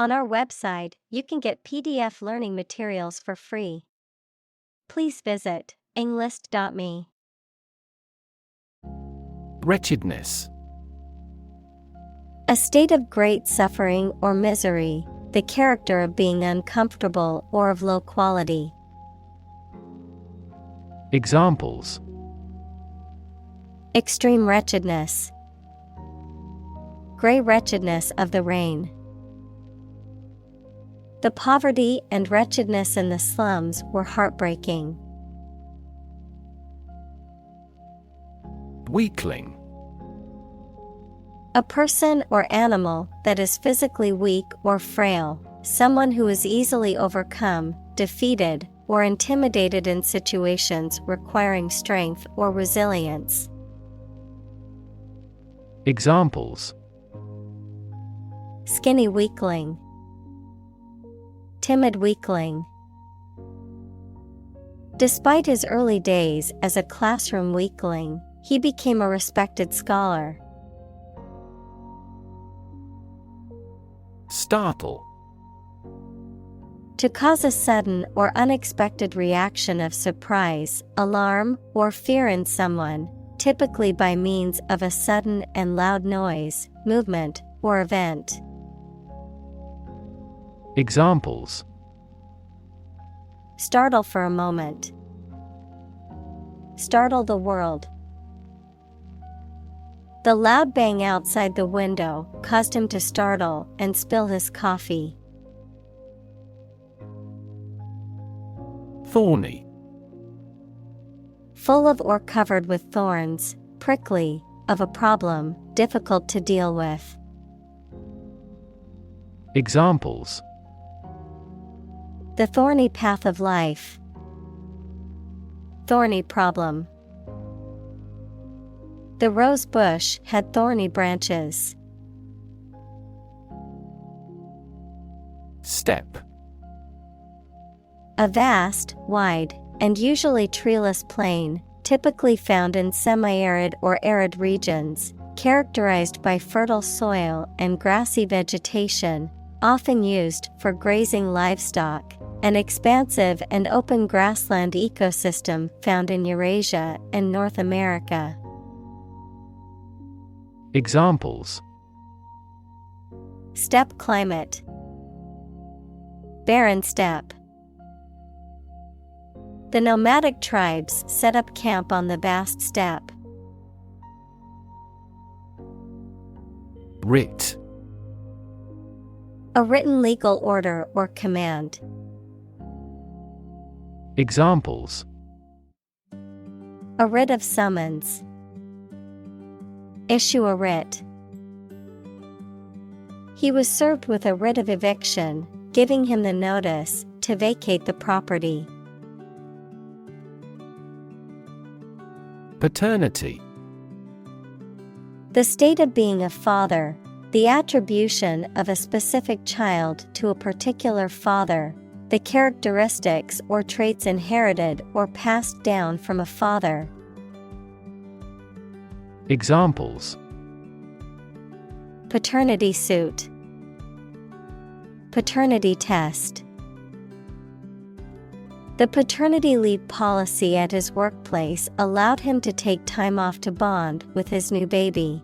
On our website, you can get PDF learning materials for free. Please visit englist.me. Wretchedness. A state of great suffering or misery, the character of being uncomfortable or of low quality. Examples: Extreme wretchedness. Gray wretchedness of the rain. The poverty and wretchedness in the slums were heartbreaking. Weakling. A person or animal that is physically weak or frail, someone who is easily overcome, defeated, or intimidated in situations requiring strength or resilience. Examples: Skinny weakling. Timid weakling. Despite his early days as a classroom weakling, he became a respected scholar. Startle. To cause a sudden or unexpected reaction of surprise, alarm, or fear in someone, typically by means of a sudden and loud noise, movement, or event. Examples: Startle for a moment. Startle the world. The loud bang outside the window caused him to startle and spill his coffee. Thorny. Full of or covered with thorns, prickly, of a problem, difficult to deal with. Examples: The thorny path of life. Thorny problem. The rose bush had thorny branches. Steppe. A vast, wide, and usually treeless plain, typically found in semi-arid or arid regions, characterized by fertile soil and grassy vegetation, often used for grazing livestock, an expansive and open grassland ecosystem found in Eurasia and North America. Examples: Steppe climate. Barren steppe. The nomadic tribes set up camp on the vast steppe. Writ. A written legal order or command. Examples: A writ of summons. Issue a writ. He was served with a writ of eviction, giving him the notice to vacate the property. Paternity. The state of being a father, the attribution of a specific child to a particular father, the characteristics or traits inherited or passed down from a father. Examples: Paternity suit. Paternity test. The paternity leave policy at his workplace allowed him to take time off to bond with his new baby.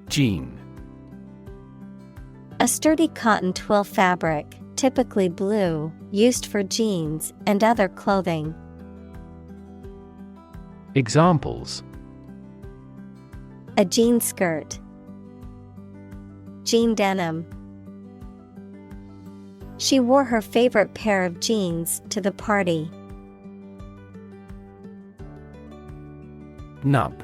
Jean. A sturdy cotton twill fabric, typically blue, used for jeans and other clothing. Examples: A jean skirt. Jean denim. She wore her favorite pair of jeans to the party. Nub.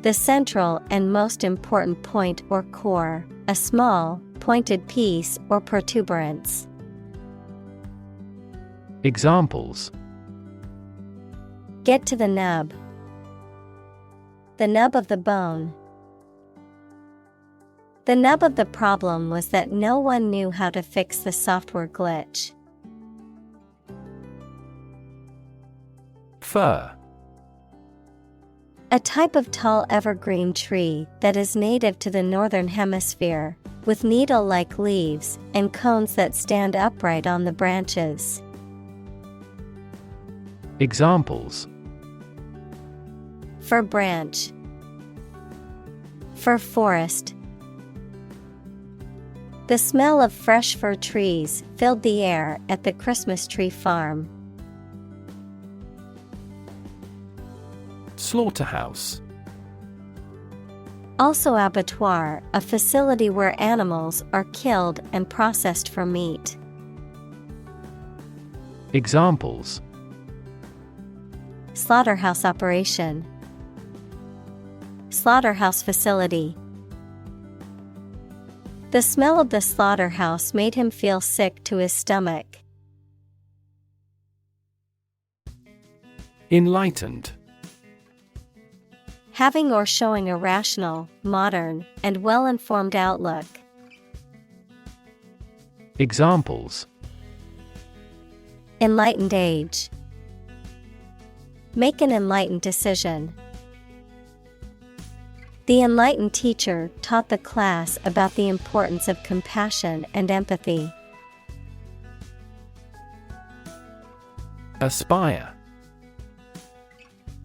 The central and most important point or core, a small, pointed piece or protuberance. Examples: Get to the nub. The nub of the bone. The nub of the problem was that no one knew how to fix the software glitch. Fur. A type of tall evergreen tree that is native to the northern hemisphere, with needle-like leaves and cones that stand upright on the branches. Examples: Fir branch, fir forest. The smell of fresh fir trees filled the air at the Christmas tree farm. Slaughterhouse. Also abattoir, a facility where animals are killed and processed for meat. Examples: Slaughterhouse operation, slaughterhouse facility. The smell of the slaughterhouse made him feel sick to his stomach. Enlightened. Having or showing a rational, modern, and well-informed outlook. Examples: Enlightened age. Make an enlightened decision. The enlightened teacher taught the class about the importance of compassion and empathy. Aspire.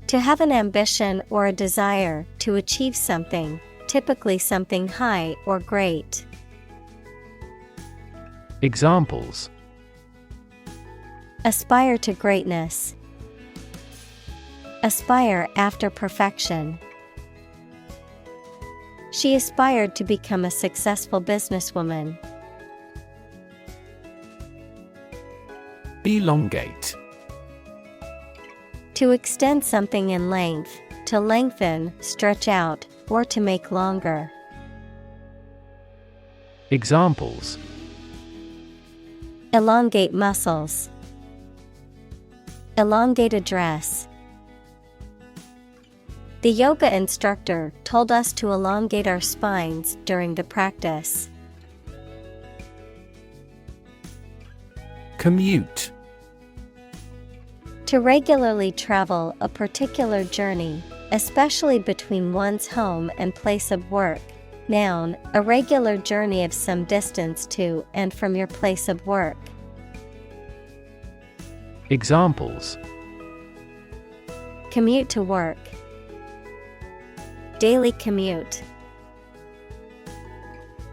To have an ambition or a desire to achieve something, typically something high or great. Examples: Aspire to greatness. Aspire after perfection. She aspired to become a successful businesswoman. Elongate. To extend something in length, to lengthen, stretch out, or to make longer. Examples: Elongate muscles. Elongate a dress. The yoga instructor told us to elongate our spines during the practice. Commute. To regularly travel a particular journey, especially between one's home and place of work. Noun, a regular journey of some distance to and from your place of work. Examples: Commute to work. Daily commute.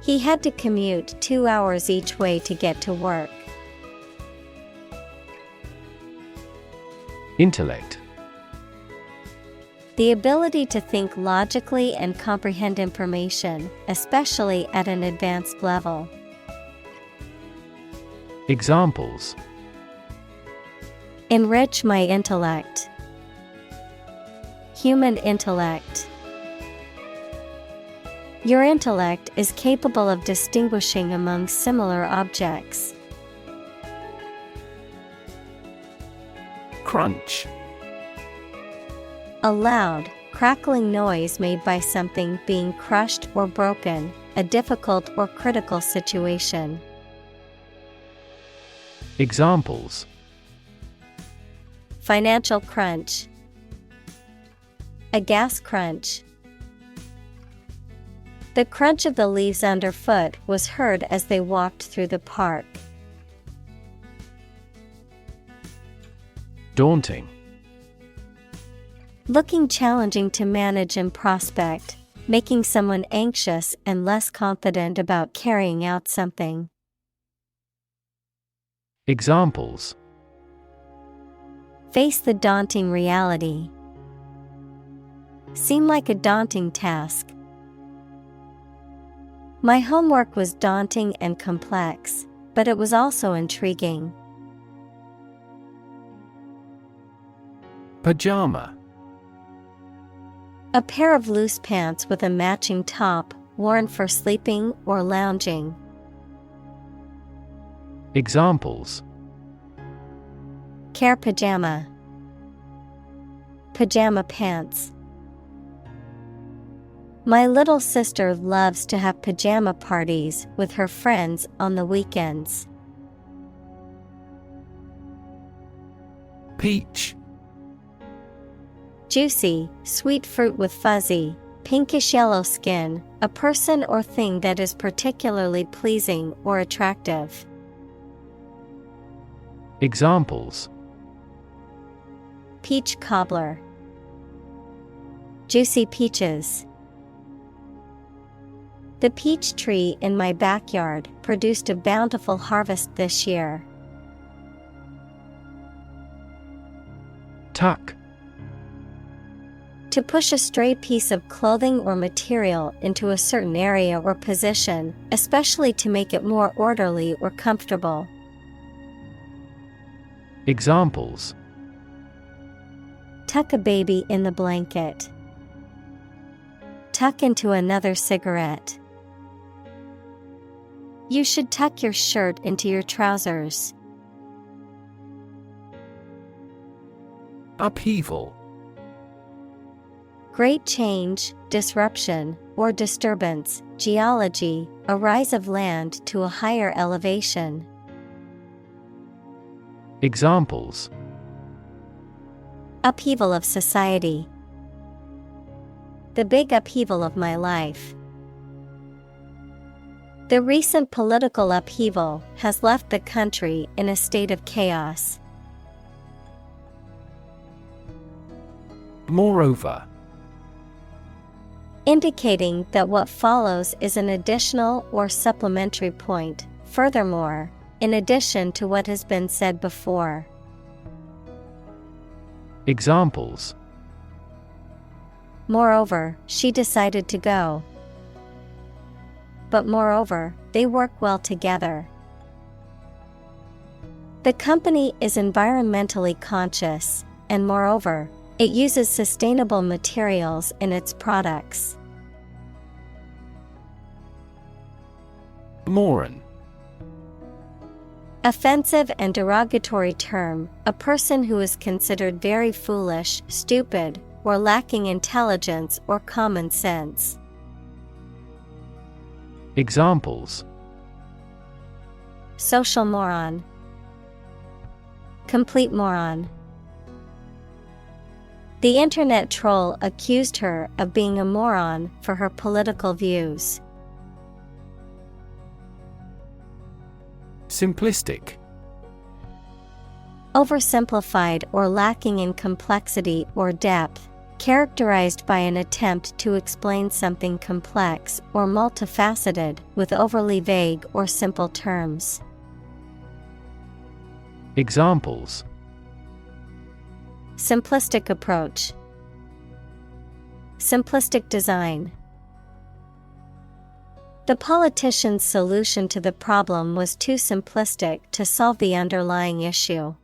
He had to commute 2 hours each way to get to work. Intellect. The ability to think logically and comprehend information, especially at an advanced level. Examples: Enrich my intellect. Human intellect. Your intellect is capable of distinguishing among similar objects. Crunch. A loud, crackling noise made by something being crushed or broken, a difficult or critical situation. Examples: Financial crunch. A gas crunch. The crunch of the leaves underfoot was heard as they walked through the park. Daunting. Looking challenging to manage and prospect, making someone anxious and less confident about carrying out something. Examples: Face the daunting reality. Seem like a daunting task. My homework was daunting and complex, but it was also intriguing. Pajama. A pair of loose pants with a matching top, worn for sleeping or lounging. Examples: Care pajama. Pajama pants. My little sister loves to have pajama parties with her friends on the weekends. Peach. Juicy, sweet fruit with fuzzy, pinkish yellow skin, a person or thing that is particularly pleasing or attractive. Examples: Peach cobbler. Juicy peaches. The peach tree in my backyard produced a bountiful harvest this year. Tuck. To push a stray piece of clothing or material into a certain area or position, especially to make it more orderly or comfortable. Examples: Tuck a baby in the blanket. Tuck into another cigarette. You should tuck your shirt into your trousers. Upheaval. Great change, disruption, or disturbance. Geology, a rise of land to a higher elevation. Examples: Upheaval of society. The big upheaval of my life. The recent political upheaval has left the country in a state of chaos. Moreover. Indicating that what follows is an additional or supplementary point. Furthermore, in addition to what has been said before. Examples: Moreover, she decided to go. But moreover, they work well together. The company is environmentally conscious, and moreover, it uses sustainable materials in its products. Moron. Offensive and derogatory term, a person who is considered very foolish, stupid, or lacking intelligence or common sense. Examples: Social moron. Complete moron. The internet troll accused her of being a moron for her political views. Simplistic. Oversimplified or lacking in complexity or depth, characterized by an attempt to explain something complex or multifaceted with overly vague or simple terms. Examples: Simplistic approach. Simplistic design. The politician's solution to the problem was too simplistic to solve the underlying issue.